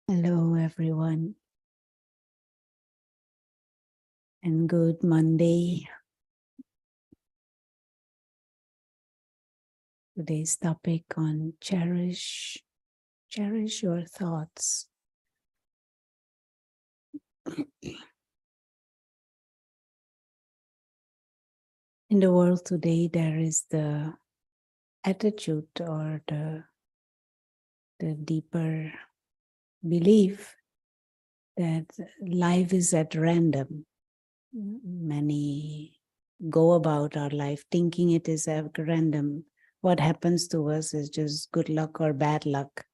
Hello, everyone, and good Monday. Today's topic on cherish your thoughts. In the world today, there is the attitude or the deeper belief that life is at random. Many go about our life thinking it is at random. What happens to us is just good luck or bad luck,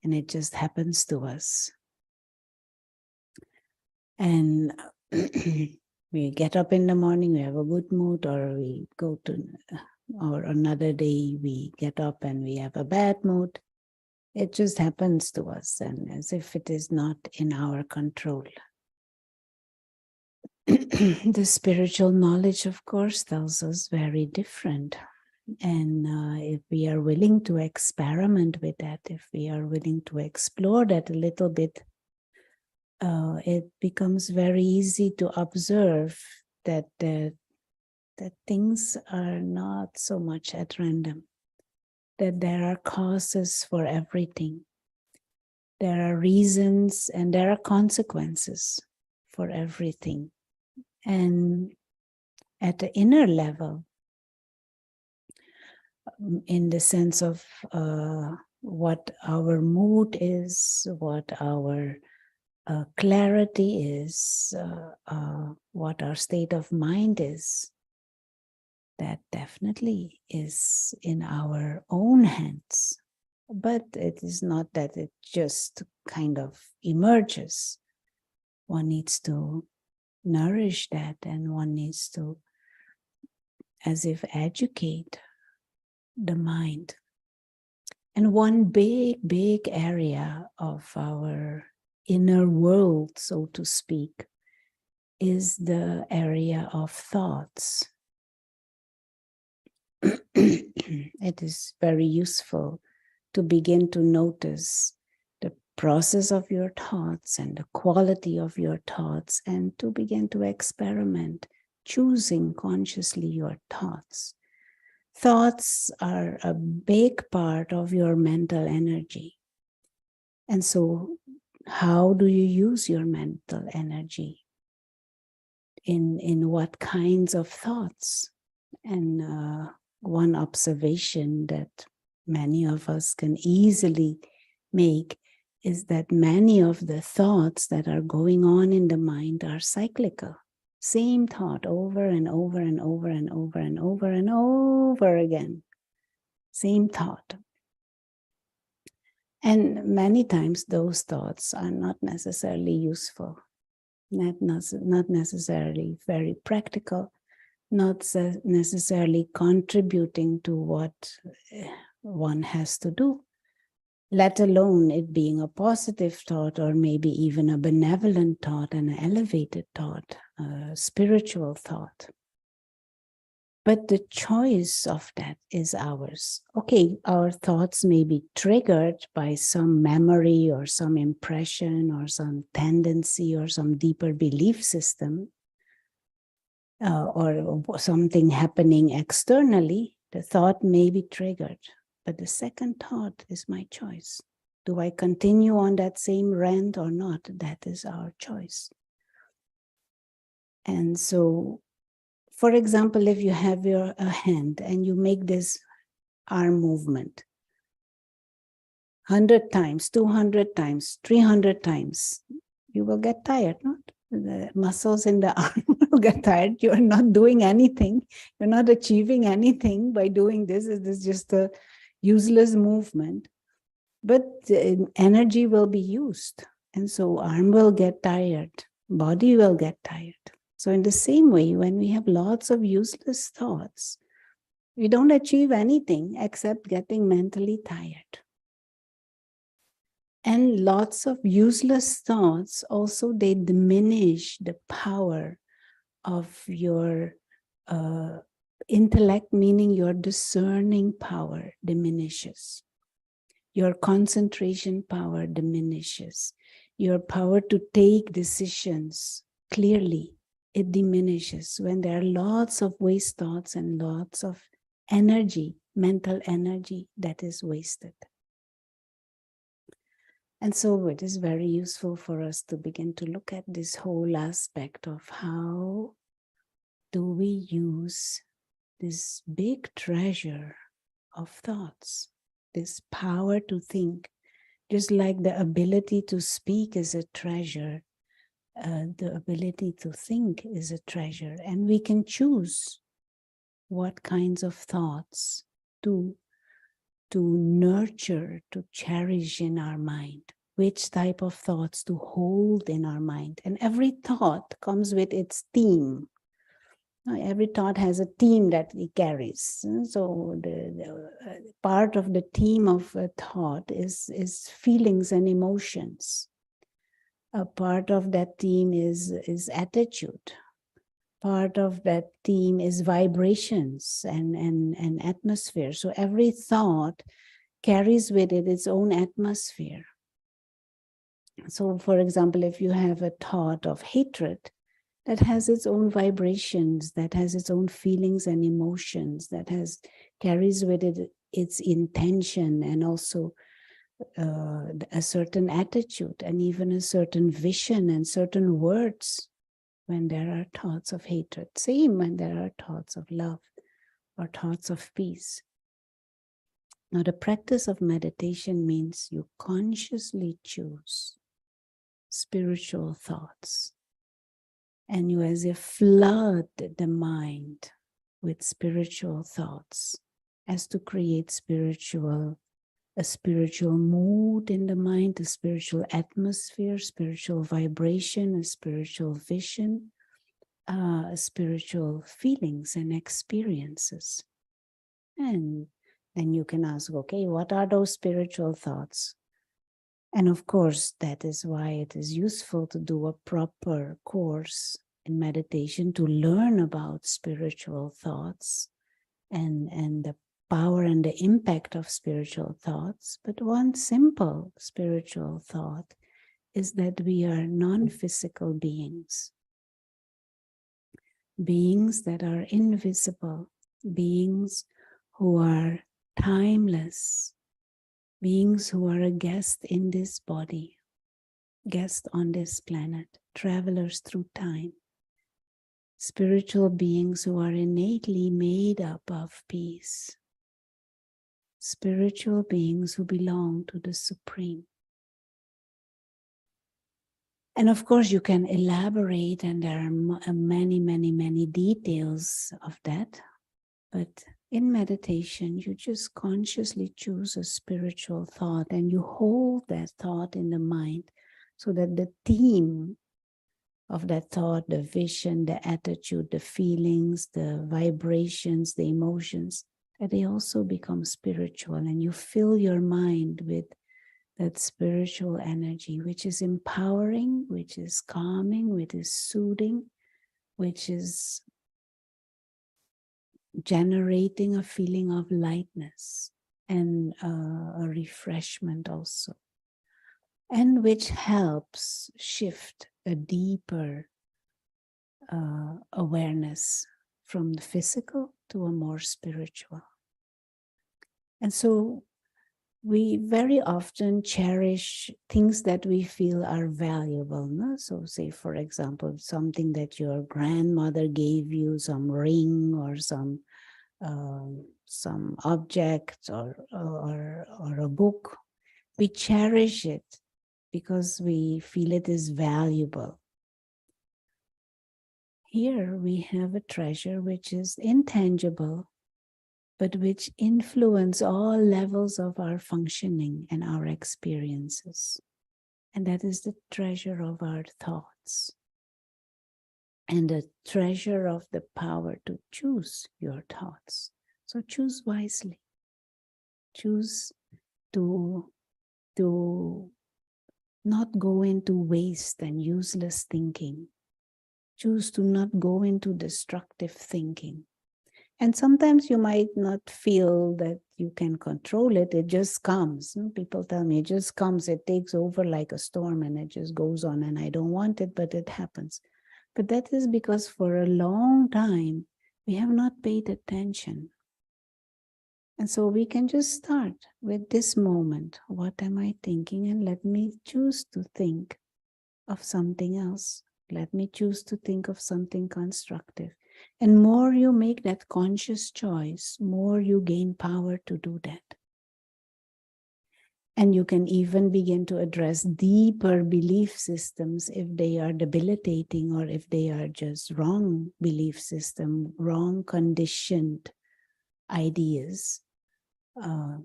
and it just happens to us. And we get up in the morning, we have a good mood, or we go to, or another day we get up and we have a bad mood. It just happens to us, and as if it is not in our control. The spiritual knowledge, of course, tells us very different. And if we are willing to experiment with that, if we are willing to explore that a little bit, it becomes very easy to observe that things are not so much at random, that there are causes for everything. There are reasons and there are consequences for everything. And at the inner level, in the sense of what our mood is, what our clarity is, what our state of mind is, that definitely is in our own hands. But it is not that it just kind of emerges. One needs to nourish that, and one needs to, as if, educate the mind. And one big area of our inner world, so to speak, is the area of thoughts. It is very useful to begin to notice the process of your thoughts and the quality of your thoughts, and to begin to experiment, choosing consciously your thoughts. Thoughts are a big part of your mental energy. And so, how do you use your mental energy? In what kinds of thoughts? And one observation that many of us can easily make is that many of the thoughts that are going on in the mind are cyclical. Same thought over and over and over and over and over and over again. Same thought. And many times those thoughts are not necessarily useful, not necessarily very practical, not necessarily contributing to what one has to do, let alone it being a positive thought, or maybe even a benevolent thought, an elevated thought, a spiritual thought. But the choice of that is ours. Okay, our thoughts may be triggered by some memory or some impression or some tendency or some deeper belief system, or something happening externally. The thought may be triggered, but the second thought is my choice. Do I continue on that same rant or not? That is our choice. And so, for example, if you have a hand and you make this arm movement 100 times, 200 times, 300 times, you will get tired, not? The muscles in the arm will get tired. You're not doing anything. You're not achieving anything by doing this. It is just a useless movement. But energy will be used. And so arm will get tired. Body will get tired. So in the same way, when we have lots of useless thoughts, we don't achieve anything except getting mentally tired. And lots of useless thoughts also, they diminish the power of your intellect, meaning your discerning power diminishes. Your concentration power diminishes. Your power to take decisions clearly, it diminishes when there are lots of waste thoughts and lots of energy, mental energy that is wasted. And so it is very useful for us to begin to look at this whole aspect of how do we use this big treasure of thoughts, this power to think. Just like the ability to speak is a treasure, the ability to think is a treasure. And we can choose what kinds of thoughts to nurture, to cherish in our mind, which type of thoughts to hold in our mind. And every thought comes with its theme. Every thought has a theme that it carries. So the part of the theme of a thought is feelings and emotions. A part of that theme is attitude. Part of that theme is vibrations and atmosphere. So every thought carries with it its own atmosphere. So for example, if you have a thought of hatred, that has its own vibrations, that has its own feelings and emotions, that carries with it its intention and also a certain attitude and even a certain vision and certain words when there are thoughts of hatred. Same when there are thoughts of love or thoughts of peace. Now, the practice of meditation means you consciously choose spiritual thoughts. And you as if flood the mind with spiritual thoughts as to create a spiritual mood in the mind, a spiritual atmosphere, spiritual vibration, a spiritual vision, spiritual feelings and experiences. And then you can ask, okay, what are those spiritual thoughts? And of course, that is why it is useful to do a proper course in meditation to learn about spiritual thoughts and the power and the impact of spiritual thoughts. But one simple spiritual thought is that we are non-physical beings. Beings that are invisible, beings who are timeless, beings who are a guest in this body, guest on this planet, travelers through time, spiritual beings who are innately made up of peace, spiritual beings who belong to the Supreme. And of course, you can elaborate, and there are many, many, many details of that. But in meditation, you just consciously choose a spiritual thought and you hold that thought in the mind so that the theme of that thought, the vision, the attitude, the feelings, the vibrations, the emotions, that they also become spiritual, and you fill your mind with that spiritual energy, which is empowering, which is calming, which is soothing, which is generating a feeling of lightness and a refreshment also, and which helps shift a deeper awareness from the physical to a more spiritual. And so we very often cherish things that we feel are valuable. No? So say, for example, something that your grandmother gave you, some ring or some object or a book. We cherish it because we feel it is valuable. Here we have a treasure which is intangible, but which influence all levels of our functioning and our experiences. And that is the treasure of our thoughts and the treasure of the power to choose your thoughts. So choose wisely. Choose to not go into waste and useless thinking. Choose to not go into destructive thinking. And sometimes you might not feel that you can control it. It just comes. People tell me it just comes. It takes over like a storm and it just goes on. And I don't want it, but it happens. But that is because for a long time, we have not paid attention. And so we can just start with this moment. What am I thinking? And let me choose to think of something else. Let me choose to think of something constructive. And more you make that conscious choice, more you gain power to do that. And you can even begin to address deeper belief systems if they are debilitating or if they are just wrong belief system, wrong conditioned ideas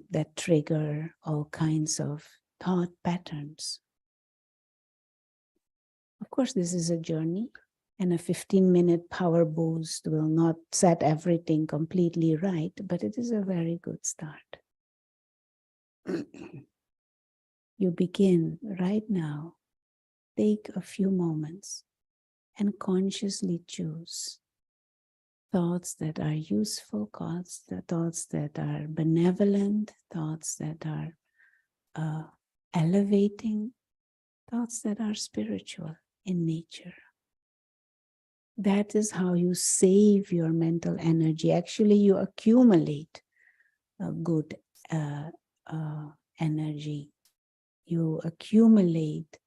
that trigger all kinds of thought patterns. Of course, this is a journey, and a 15-minute power boost will not set everything completely right, but it is a very good start. You begin right now. Take a few moments and consciously choose thoughts that are useful, thoughts that are benevolent, thoughts that are elevating, thoughts that are spiritual in nature. That is how you save your mental energy. Actually, you accumulate a good energy. You accumulate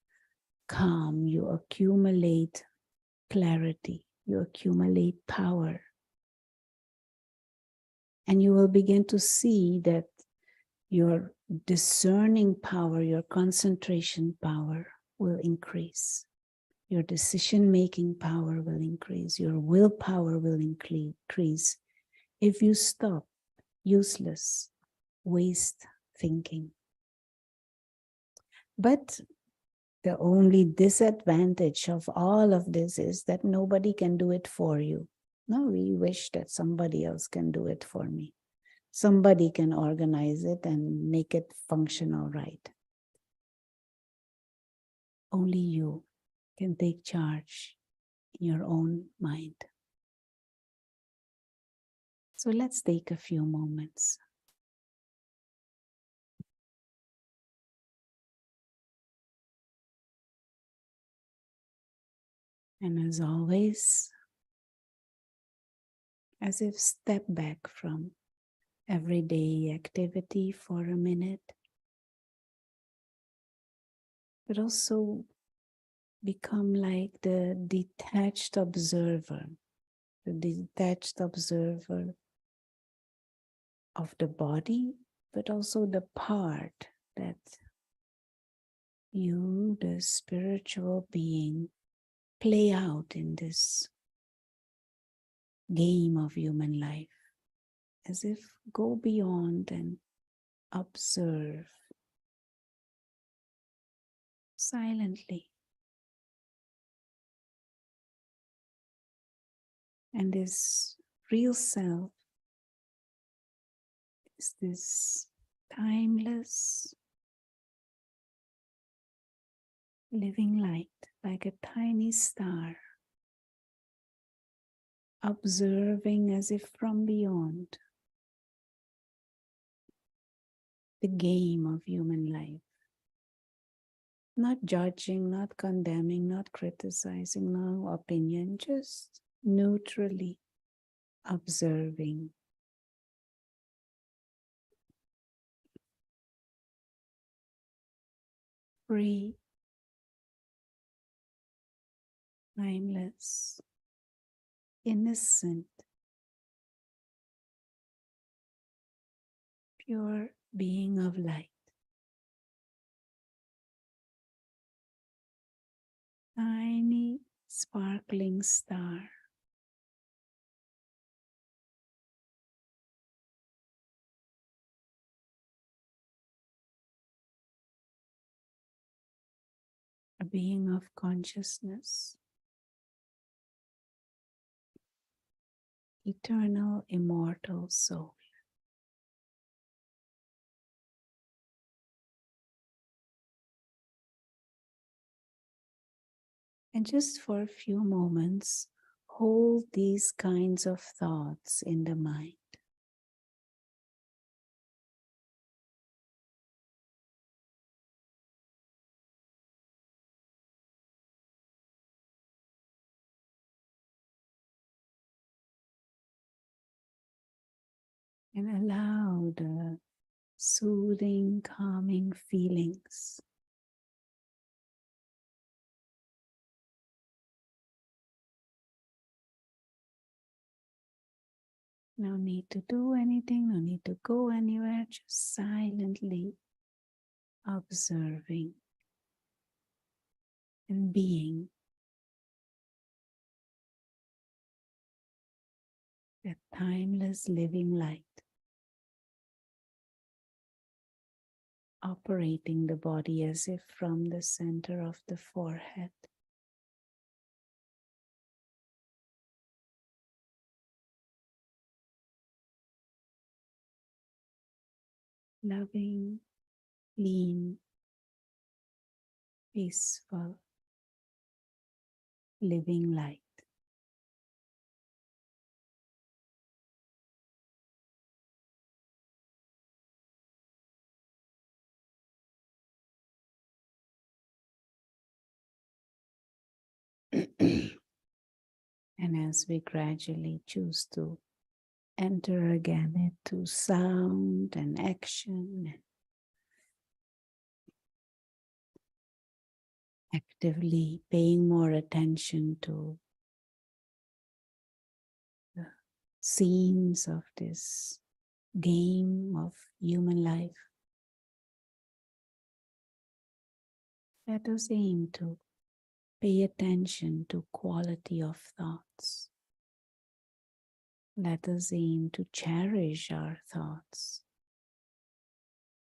calm. You accumulate clarity. You accumulate power. And you will begin to see that your discerning power, your concentration power will increase. Your decision-making power will increase. Your willpower will increase if you stop useless, waste thinking. But the only disadvantage of all of this is that nobody can do it for you. No, we wish that somebody else can do it for me. Somebody can organize it and make it functional right. Only you can take charge in your own mind. So let's take a few moments. And as always, as if step back from everyday activity for a minute, but also become like the detached observer of the body, but also the part that you, the spiritual being, play out in this game of human life. As if go beyond and observe silently. And this real self is this timeless living light, like a tiny star, observing as if from beyond the game of human life. Not judging, not condemning, not criticizing, no opinion, just neutrally observing. Free, timeless, innocent, pure being of light. Tiny, sparkling star. A being of consciousness. Eternal, immortal soul. And just for a few moments, hold these kinds of thoughts in the mind. And allow the soothing, calming feelings no need to do anything, no need to go anywhere, just silently observing and being that timeless living light, operating the body as if from the center of the forehead. Loving, clean, peaceful, living light. And as we gradually choose to enter again into sound and action, actively paying more attention to the scenes of this game of human life, let us aim to pay attention to quality of thoughts. Let us aim to cherish our thoughts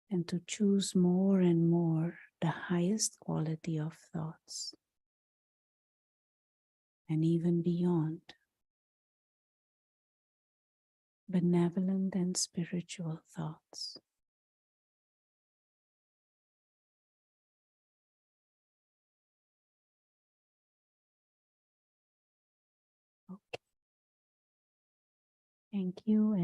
and to choose more and more the highest quality of thoughts and even beyond, benevolent and spiritual thoughts. Okay. Thank you. And